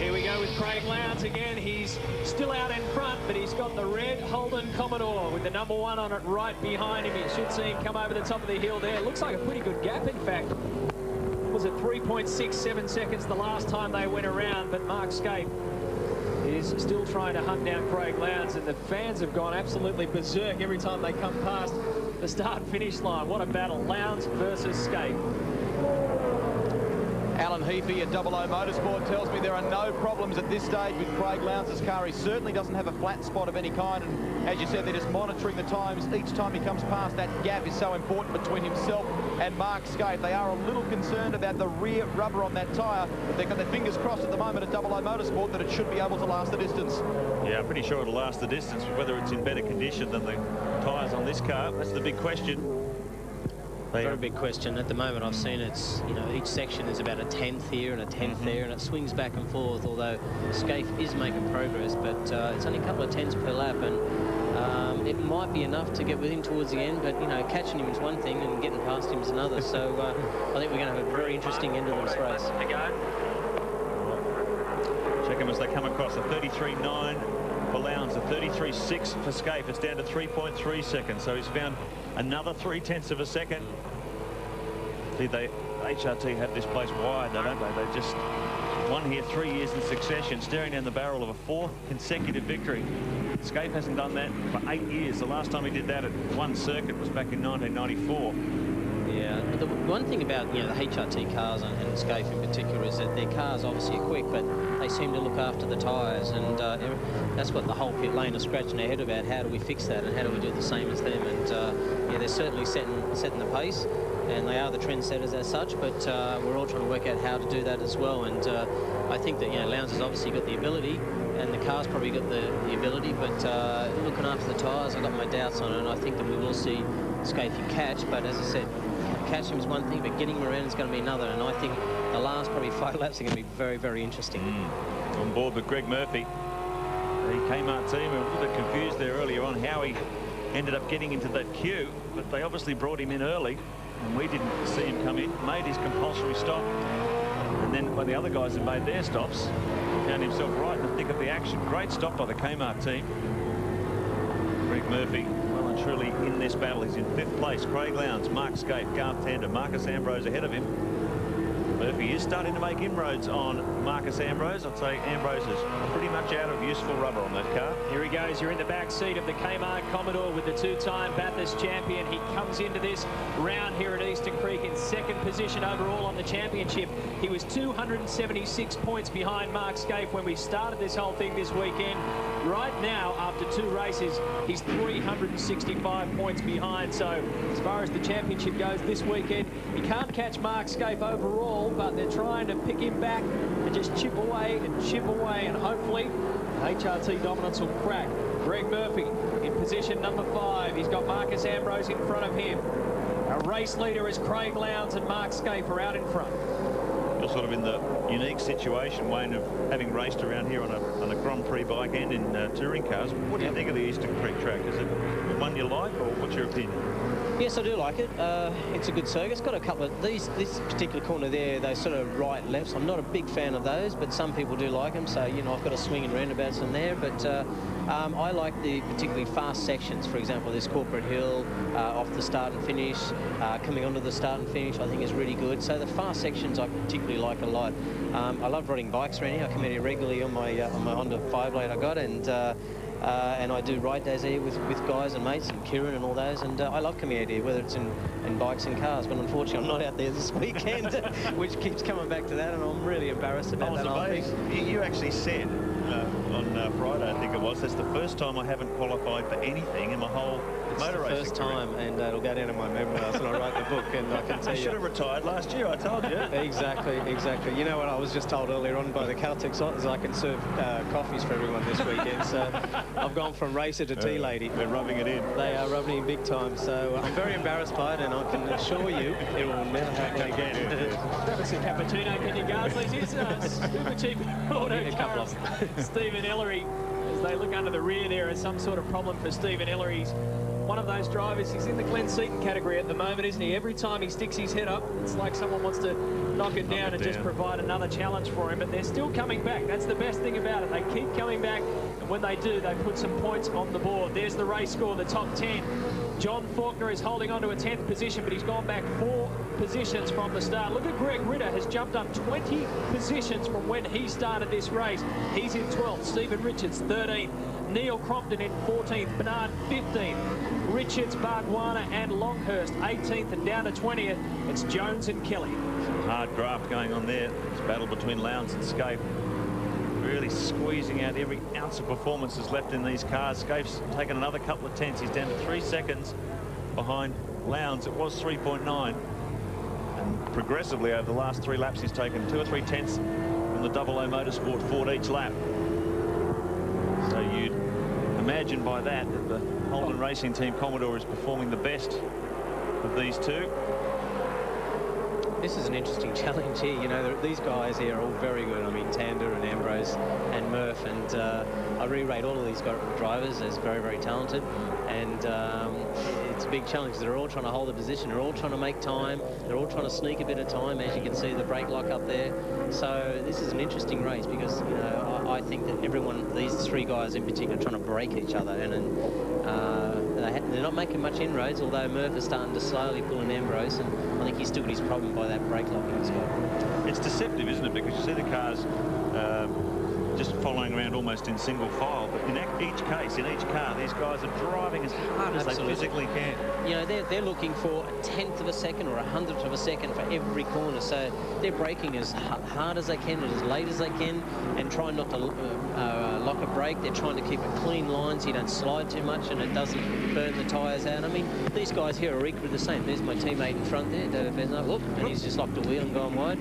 Here we go with Craig Lowndes again. He's still out in front, but he's got the red Holden Commodore with the #1 on it right behind him. You should see him come over the top of the hill there. Looks like a pretty good gap, in fact. Was it 3.67 seconds the last time they went around, but Mark Skaife is still trying to hunt down Craig Lowndes, and the fans have gone absolutely berserk every time they come past the start-finish line. What a battle, Lowndes versus Skaife. Alan Heafy at 00 Motorsport tells me there are no problems at this stage with Craig Lowndes' car. He certainly doesn't have a flat spot of any kind, and as you said, they're just monitoring the times. Each time he comes past, that gap is so important between himself and Mark Skaife. They are a little concerned about the rear rubber on that tyre, but they've got their fingers crossed at the moment at 00 Motorsport that it should be able to last the distance. Yeah, I'm pretty sure it'll last the distance. Whether it's in better condition than the tyres on this car, that's the big question. Very big question. At the moment, I've seen it's, you know, each section is about a 10th here and a 10th there, and it swings back and forth, although Skaife is making progress, but it's only a couple of 10s per lap, and it might be enough to get with him towards the end, but, you know, catching him is one thing and getting past him is another, so I think we're going to have a very interesting end of this race. Check them as they come across. A 33.9 for Lowndes, a 33.6 for Skaife. It's down to 3.3 seconds, so he's found another 0.3 of a second. See, HRT have this place wide, though, don't they? They just won here 3 years in succession, staring down the barrel of a 4th consecutive victory. Skaife hasn't done that for 8 years. The last time he did that at one circuit was back in 1994. Yeah, the one thing about, you know, the HRT cars and Skaife in particular is that their cars obviously are quick, but they seem to look after the tyres, and that's what the whole pit lane is scratching their head about. How do we fix that, and how do we do the same as them? And yeah, they're certainly setting the pace, and they are the trendsetters as such, but we're all trying to work out how to do that as well. And I think that, you know, Lowndes has obviously got the ability, and the car's probably got the ability, but looking after the tyres, I've got my doubts on it, and I think that we will see Skaife catch, but as I said, catch him is one thing, but getting him around is going to be another, and I think the last probably 5 laps are going to be very, very interesting. On board with Greg Murphy, the Kmart team were a little bit confused there earlier on how he ended up getting into that queue, but they obviously brought him in early, and we didn't see him come in, made his compulsory stop, and then when the other guys had made their stops, he found himself right in the thick of the action. Great stop by the Kmart team. Greg Murphy, well and truly in this battle. He's in 5th place. Craig Lowndes, Mark Skaife, Garth Tander, Marcus Ambrose ahead of him. Murphy is starting to make inroads on Marcus Ambrose. I'd say Ambrose is pretty much out of useful rubber on that car. Here he goes. You're in the back seat of the Kmart Commodore with the 2-time Bathurst champion. He comes into this round here at Eastern Creek in 2nd position overall on the championship. He was 276 points behind Mark Skaife when we started this whole thing this weekend. Right now, after 2 races, he's 365 points behind. So as far as the championship goes this weekend, he can't catch Mark Skaife overall, but they're trying to pick him back and just chip away, and hopefully the HRT dominance will crack. Greg Murphy in position number 5. He's got Marcus Ambrose in front of him. Our race leader is Craig Lowndes, and Mark Skaife are out in front. You're sort of in the unique situation, Wayne, of having raced around here on a Grand Prix bike and in touring cars. What do you think of the Eastern Creek track? Is it one you like, or what's your opinion? Yes, I do like it. It's a good circuit. It's got a couple of this particular corner there, those sort of right lefts. I'm not a big fan of those, but some people do like them. So, you know, I've got a swing and roundabouts in there, but I like the particularly fast sections. For example, this Corporate Hill off the start and finish, coming onto the start and finish, I think is really good. So the fast sections I particularly like a lot. I love riding bikes around here. I come out here regularly on my Honda 5-blade I got, and I do ride days here with guys and mates and Kieran and all those, and I love coming out here, whether it's in bikes and cars, but unfortunately I'm not out there this weekend, which keeps coming back to that, and I'm really embarrassed about that. You actually said on Friday, I think it was, that's the first time I haven't qualified for anything in my whole motor racing first time, and it'll go down in my memoirs when I write the book, and I can tell you. I should have retired last year, I told you. Exactly. You know what I was just told earlier on by the Caltex is I can serve coffees for everyone this weekend, so I've gone from racer to tea lady. They're rubbing it in. They are rubbing it in big time, so I'm very embarrassed by it, and I can assure you it will never happen again. Grab us a cappuccino, can you guys? Here's Super Chief Auto Car, Stephen Ellery, as they look under the rear there. Is some sort of problem for Stephen Ellery's one of those drivers. He's in the Glenn Seaton category at the moment, isn't he? Every time he sticks his head up, it's like someone wants to knock it down and just provide another challenge for him. But they're still coming back. That's the best thing about it. They keep coming back, and when they do, they put some points on the board. There's the race score, the top 10. John Faulkner is holding on to a 10th position, but he's gone back 4 positions from the start. Look at Greg Ritter, has jumped up 20 positions from when he started this race. He's in 12th. Stephen Richards, 13th. Neil Crompton in 14th. Bernard, 15th. Richards, Bargwanna and Longhurst, 18th, and down to 20th. It's Jones and Kelly. Some hard graft going on there. This battle between Lowndes and Scaife. Really squeezing out every ounce of performances left in these cars. Scaife's taken another couple of tenths. He's down to 3 seconds behind Lowndes. It was 3.9. And progressively over the last 3 laps, he's taken 2 or 3 tenths from the Double O Motorsport Ford each lap. So you'd imagine by that that the Holden Racing Team Commodore is performing the best of these two. This is an interesting challenge here. You know, these guys here are all very good. I mean, Tander and Ambrose and Murph, and I re-rate all of these drivers as very, very talented. And it's a big challenge. They're all trying to hold a position. They're all trying to make time. They're all trying to sneak a bit of time, as you can see the brake lock up there. So this is an interesting race because, you know, I think that everyone, these 3 guys in particular, are trying to break each other. And they're not making much inroads, although Murph is starting to slowly pull an Ambrose, and I think he's still got his problem by that brake locking he's got. It's deceptive, isn't it? Because you see the cars just following around almost in single file, but in each case, in each car, these guys are driving as hard as they physically can. You know, they're looking for a 1/10 of a second or a 100th of a second for every corner, so they're braking as hard as they can and as late as they can, and trying not to lock a brake. They're trying to keep a clean line so you don't slide too much and it doesn't burn the tyres out. I mean, these guys here are equally the same. There's my teammate in front there, David Besnard. Whoop, and he's just locked a wheel and gone wide.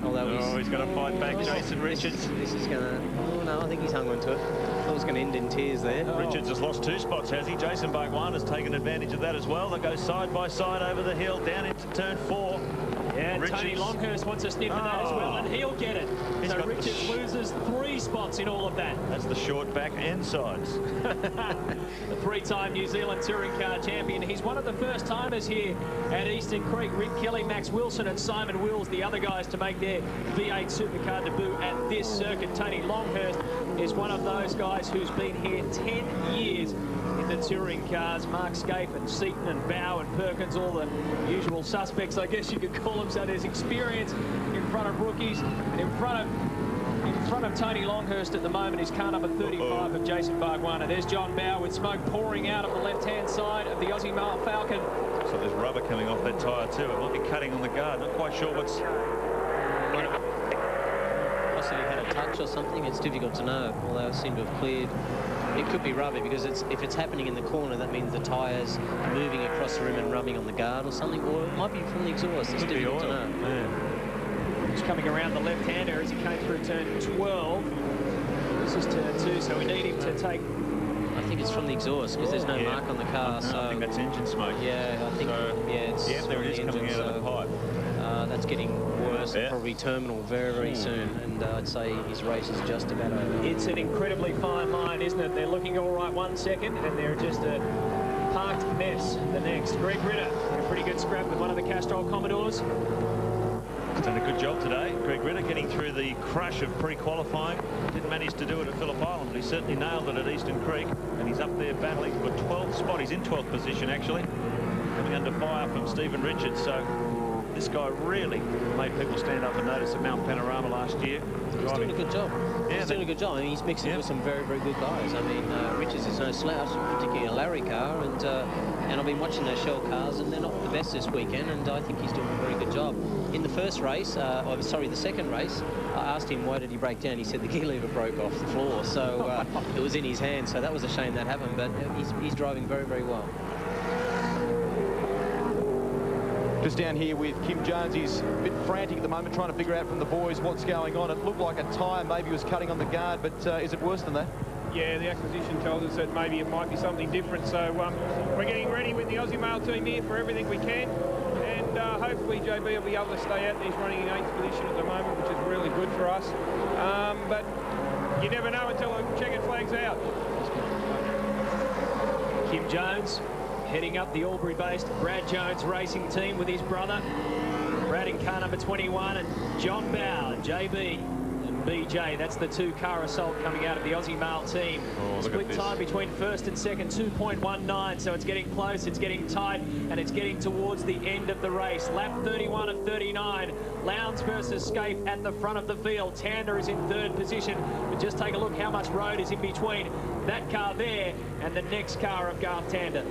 Although he's going to fight back, Jason Richards. This is going to... Oh, no, I think he's hung on to it. I thought it was going to end in tears there. Richards has lost 2 spots, has he? Jason Bargwanna has taken advantage of that as well. They go side by side over the hill, down into turn 4. Yeah, Tony Longhurst wants a sniff of that as well, and he'll get it. So Richards loses 3 spots in all of that. That's the short back and sides. The 3-time New Zealand Touring Car Champion. He's one of the first timers here at Eastern Creek. Rick Kelly, Max Wilson and Simon Wills, the other guys to make their V8 Supercar debut at this circuit. Tony Longhurst is one of those guys who's been here 10 years in the touring cars. Mark Scaife and Seaton and Bow and Perkins, all the usual suspects, I guess you could call them. So there's experience in front of rookies, and in front of Tony Longhurst at the moment is car number 35 of Jason Bargwanna. There's John Bow with smoke pouring out of the left-hand side of the Aussie Male Falcon. So there's rubber coming off that tyre too. It might be cutting on the guard. Not quite sure what's... Possibly had a touch or something. It's difficult to know, although it seemed to have cleared. It could be rubber because if it's happening in the corner, that means the tyres moving across the rim and rubbing on the guard or something, or it might be from the exhaust. It's difficult to know. Yeah. He's coming around the left-hander as he came through turn 12. This is turn 2, so we need him to take... I think it's from the exhaust because there's no mark on the car. So I think that's engine smoke. Yeah, I think it's there it is coming out of the pipe. That's getting worse, probably terminal very, very soon, and I'd say his race is just about over. It's an incredibly fine line, isn't it? They're looking all right 1 second, and they're just a parked mess the next. Greg Ritter in a pretty good scrap with one of the Castrol Commodores. He's done a good job today. Greg Ritter getting through the crush of pre-qualifying. Didn't manage to do it at Phillip Island, but he certainly nailed it at Eastern Creek, and he's up there battling for 12th spot. He's in 12th position, actually, coming under fire from Stephen Richards. So this guy really made people stand up and notice at Mount Panorama last year. He's doing a good job. Yeah, he's doing a good job. I mean, he's mixing with some very, very good guys. I mean, Richards is no slouch, particularly a Larry car, and I've been watching those Shell cars, and they're not the best this weekend, and I think he's doing a very good job. In the first race, the second race, I asked him why did he break down. He said the gear lever broke off the floor, so it was in his hand, so that was a shame that happened, but he's driving very, very well. Just down here with Kim Jones. He's a bit frantic at the moment, trying to figure out from the boys what's going on. It looked like a tyre maybe was cutting on the guard, but is it worse than that? Yeah, the acquisition tells us that maybe it might be something different. So we're getting ready with the Aussie Male team here for everything we can. And hopefully JB will be able to stay out. He's running in 8th position at the moment, which is really good for us. But you never know until the checkered flag's out. Kim Jones heading up the Albury-based Brad Jones racing team with his brother, Brad in car number 21, and John Bow, JB and BJ. That's the two-car assault coming out of the Aussie male team. Split time between first and second, 2.19, so it's getting close, it's getting tight, and it's getting towards the end of the race. Lap 31 of 39, Lowndes versus Scape at the front of the field. Tander is in third position, but just take a look how much road is in between that car there and the next car of Garth Tander.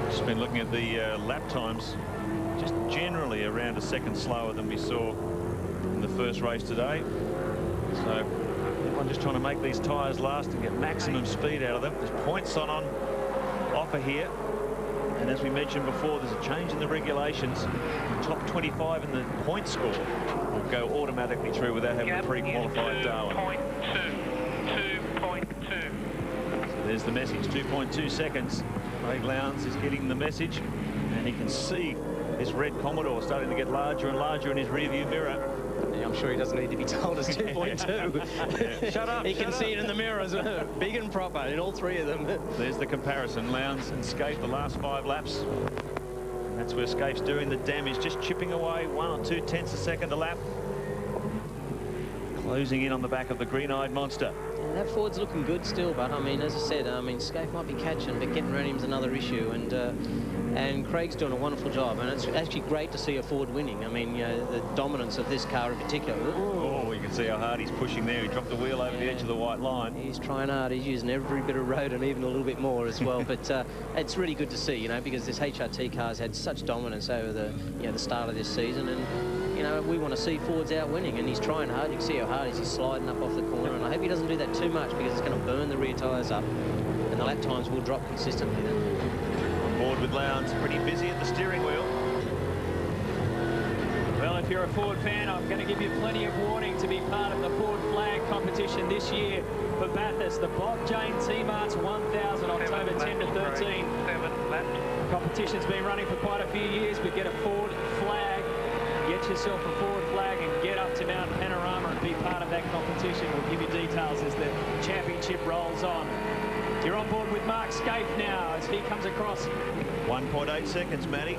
Just been looking at the lap times, just generally around a second slower than we saw in the first race today. So everyone just trying to make these tyres last and get maximum speed out of them. There's points on offer here, and as we mentioned before, there's a change in the regulations. The top 25 in the point score will go automatically through without having a pre-qualified Darwin. 2.2. So there's the message, 2.2 seconds. Craig Lowndes is getting the message, and he can see this red Commodore starting to get larger and larger in his rearview mirror. Yeah, I'm sure he doesn't need to be told it's 2.2. Shut up. He can see it in the mirrors, big and proper in all three of them. There's the comparison. Lowndes and Scape the last 5 laps. And that's where Scape's doing the damage, just chipping away 1 or 2 tenths a second a lap. Closing in on the back of the green-eyed monster. Yeah, that Ford's looking good still, but I mean, as I said, Scape might be catching, but getting around him is another issue. And Craig's doing a wonderful job, and it's actually great to see a Ford winning. I mean, you know, the dominance of this car in particular. Oh, you can see how hard he's pushing there. He dropped the wheel over the edge of the white line. He's trying hard. He's using every bit of road and even a little bit more as well. But it's really good to see, you know, because this HRT car's had such dominance over the start of this season, and you know, we want to see Ford's out winning, and he's trying hard. You can see how hard he's sliding up off the corner, and I hope he doesn't do that too much because it's going to burn the rear tyres up, and the lap times will drop consistently then. Board with Lowndes, pretty busy at the steering wheel. Well, if you're a Ford fan, I'm going to give you plenty of warning to be part of the Ford flag competition this year for Bathurst. The Bob Jane T-Marts 1000, October 10 to 13. Competition's been running for quite a few years, but get a Ford flag, get yourself a Ford flag and get up to Mount Panorama and be part of that competition. We'll give you details as the championship rolls on. You're on board with Mark Scape now as he comes across. 1.8 seconds, Matty.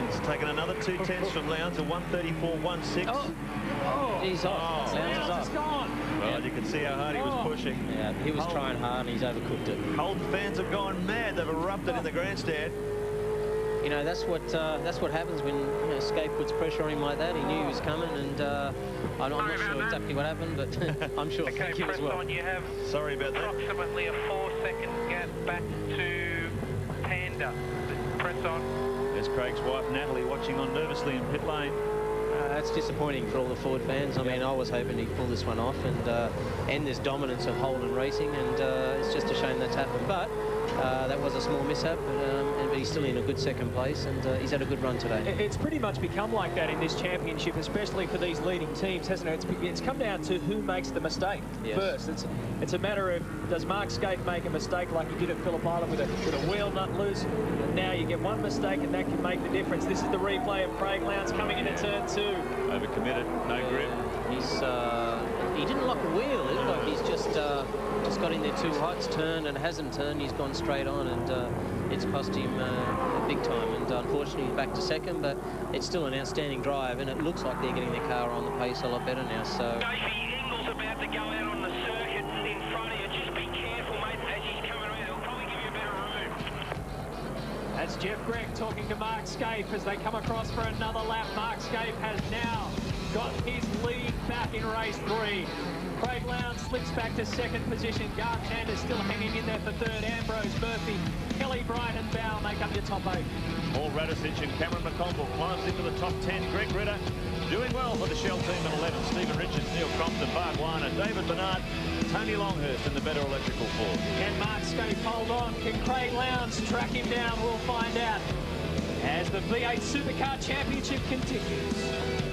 He's taken another 2 tenths from Lowndes, a 134.16. Oh, he's off. Lowndes is gone. Well, you can see how hard he was pushing. Yeah, he was trying hard and he's overcooked it. Holden fans have gone mad. They've erupted in the grandstand. You know, that's what happens when Scape puts pressure on him like that. He knew he was coming, and I'm not sure exactly what happened, but I'm sure. Okay, thank you as well. You have sorry about that. Approximately a 4-second gap back to Tander. Press on. There's Craig's wife Natalie watching on nervously in pit lane. That's disappointing for all the Ford fans. I mean, I was hoping he'd pull this one off and end this dominance of Holden Racing, and it's just a shame that's happened. But that was a small mishap, but he's still in a good second place, and he's had a good run today. It's pretty much become like that in this championship, especially for these leading teams, hasn't it? It's come down to who makes the mistake first. It's a matter of, does Mark Scape make a mistake like he did at Phillip Island with a wheel nut loose? And now you get one mistake and that can make the difference. This is the replay of Craig Lowndes coming into turn 2. Overcommitted, no grip. He didn't lock a wheel. It looked like he's just got in there too hot. It's turned and hasn't turned. He's gone straight on, and it's cost him big time. And unfortunately, he's back to second, but it's still an outstanding drive, and it looks like they're getting their car on the pace a lot better now. So. Ingle's about to go out on the circuit in front of you. Just be careful, mate, as he's coming around. He'll probably give you a better room. That's Jeff Gregg talking to Mark Scape as they come across for another lap. Mark Scape has now got his lead back in race 3. Craig Lowndes slips back to second position. Garth Tander still hanging in there for third. Ambrose, Murphy, Kelly, Bryant and Bow make up your top 8. Paul Radisich and Cameron McConville climbs into the top 10. Greg Ritter doing well for the Shell team at 11. Stephen Richards, Neil Crompton, Bart Weiner, David Bernard, Tony Longhurst in the better electrical Ford. Can Mark Scape hold on? Can Craig Lowndes track him down? We'll find out as the V8 Supercar Championship continues.